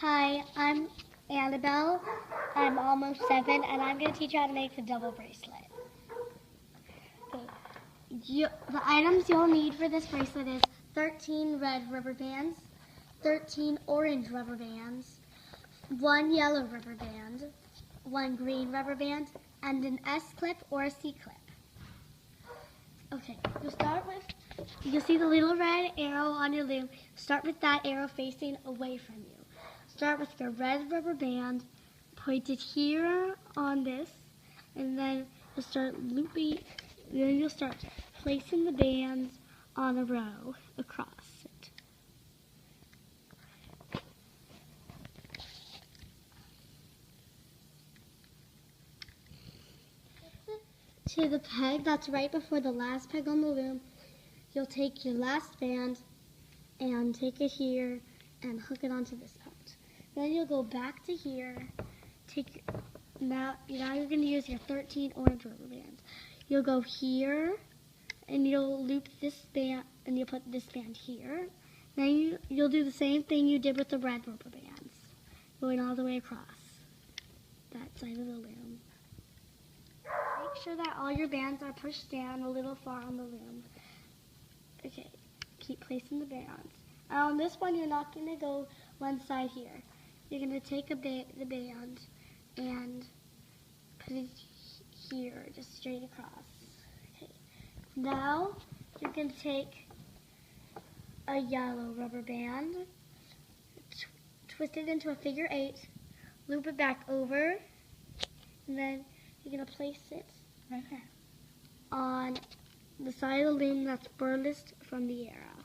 Hi, I'm Annabelle. I'm almost 7, and I'm going to teach you how to make the double bracelet. Okay. The items you'll need for this bracelet is 13 red rubber bands, 13 orange rubber bands, 1 yellow rubber band, 1 green rubber band, and an S-clip or a C-clip. Okay, you'll see the little red arrow on your loom. Start with that arrow facing away from you. Start with your red rubber band, point it here on this, and then you'll start looping, then you'll start placing the bands on a row across it. To the peg that's right before the last peg on the loom, you'll take your last band and take it here and hook it onto this part. Then you'll go back to here. Now you're going to use your 13 orange rubber bands. You'll go here and you'll loop this band and you'll put this band here. Then you'll do the same thing you did with the red rubber bands, going all the way across that side of the loom. Make sure that all your bands are pushed down a little far on the loom. Okay, keep placing the bands. On this one, you're not going to go one side here. You're going to take the band and put it here, just straight across. Okay. Now, you're going to take a yellow rubber band, twist it into a figure 8, loop it back over, and then you're going to place it right here on the side of the loom that's furthest from the arrow.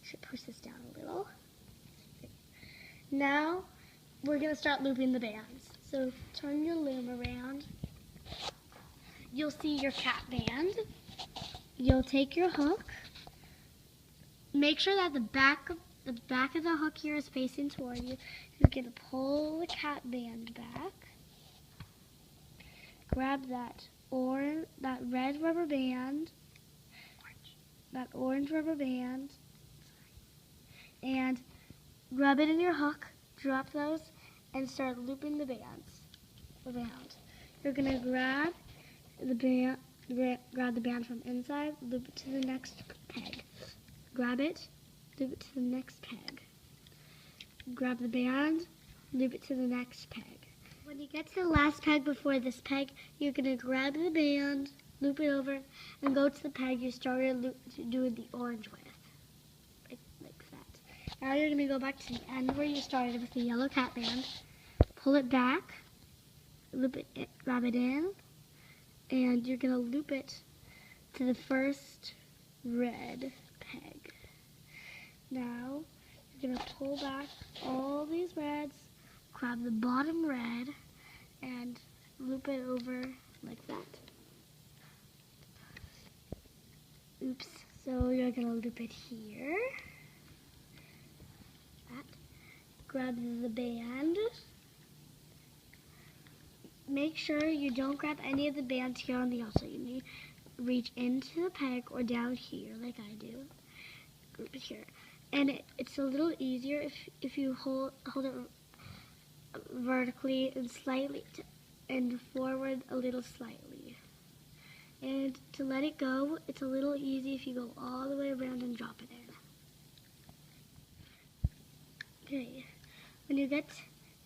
Should push this down a little. Now we're going to start looping the bands. So turn your loom around. You'll see your cat band. You'll take your hook. Make sure that the back of the hook here is facing toward you. You're going to pull the cat band back. Grab that red rubber band, that orange rubber band, and rub it in your hook, drop those, and start looping the bands around. You're going to grab the band from inside, loop it to the next peg. Grab it, loop it to the next peg. Grab the band, loop it to the next peg. When you get to the last peg before this peg, you're going to grab the band, loop it over, and go to the peg you started doing the orange with. Like that. Now you're going to go back to the end where you started with the yellow cat band, pull it back, loop it, grab it in, and you're going to loop it to the first red peg. Now you're going to pull back all these reds, grab the bottom red, and loop it over like that. Oops, so you're going to loop it here. That. Grab the band. Make sure you don't grab any of the bands here on the outside. You need to reach into the peg or down here like I do. Group it here. And it's a little easier if you hold it vertically and slightly and forward a little slightly. And to let it go, it's a little easy if you go all the way around and drop it in. Okay, when you get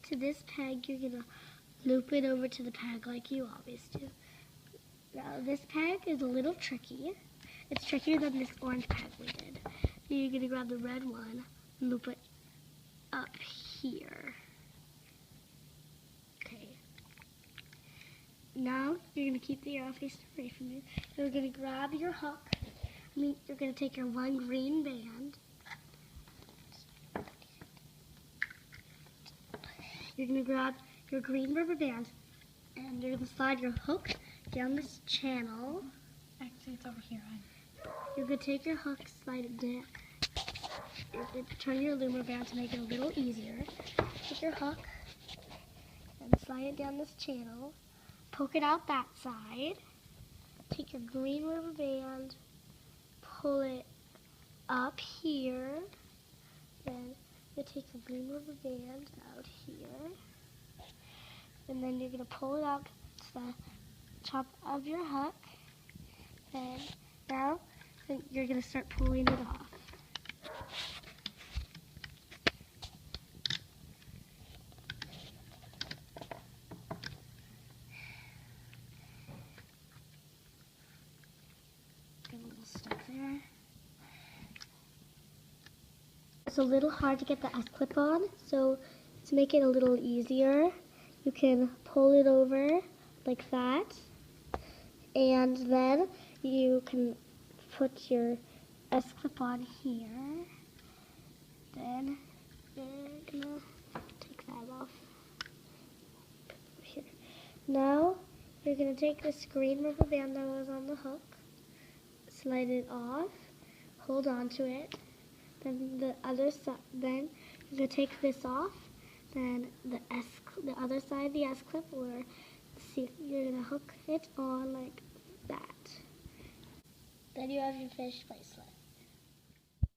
to this peg, you're going to loop it over to the peg like you always do. Now this peg is a little tricky. It's trickier than this orange peg we did. So you're going to grab the red one and loop it up here. Now, you're going to keep the arrow facing away from you. You're going to grab your hook. You're going to take your one green band. You're going to grab your green rubber band. And you're going to slide your hook down this channel. Actually, it's over here. You're going to take your hook, slide it down. You're going to turn your loom around to make it a little easier. Take your hook and slide it down this channel. Poke it out that side, take your green rubber band, pull it up here, then you take the green rubber band out here, and then you're going to pull it out to the top of your hook. And now you're going to start pulling it off. Get a little stuck there. It's a little hard to get the S-clip on, so to make it a little easier, you can pull it over like that, and then you can put your S-clip on here. Then you're gonna take that off. Here. Now you're gonna take this green rubber band that was on the hook, slide it off, hold on to it. Then the other side, then you're gonna take this off. Then the other side, the S clip, or see, you're gonna hook it on like that. Then you have your fish bracelet.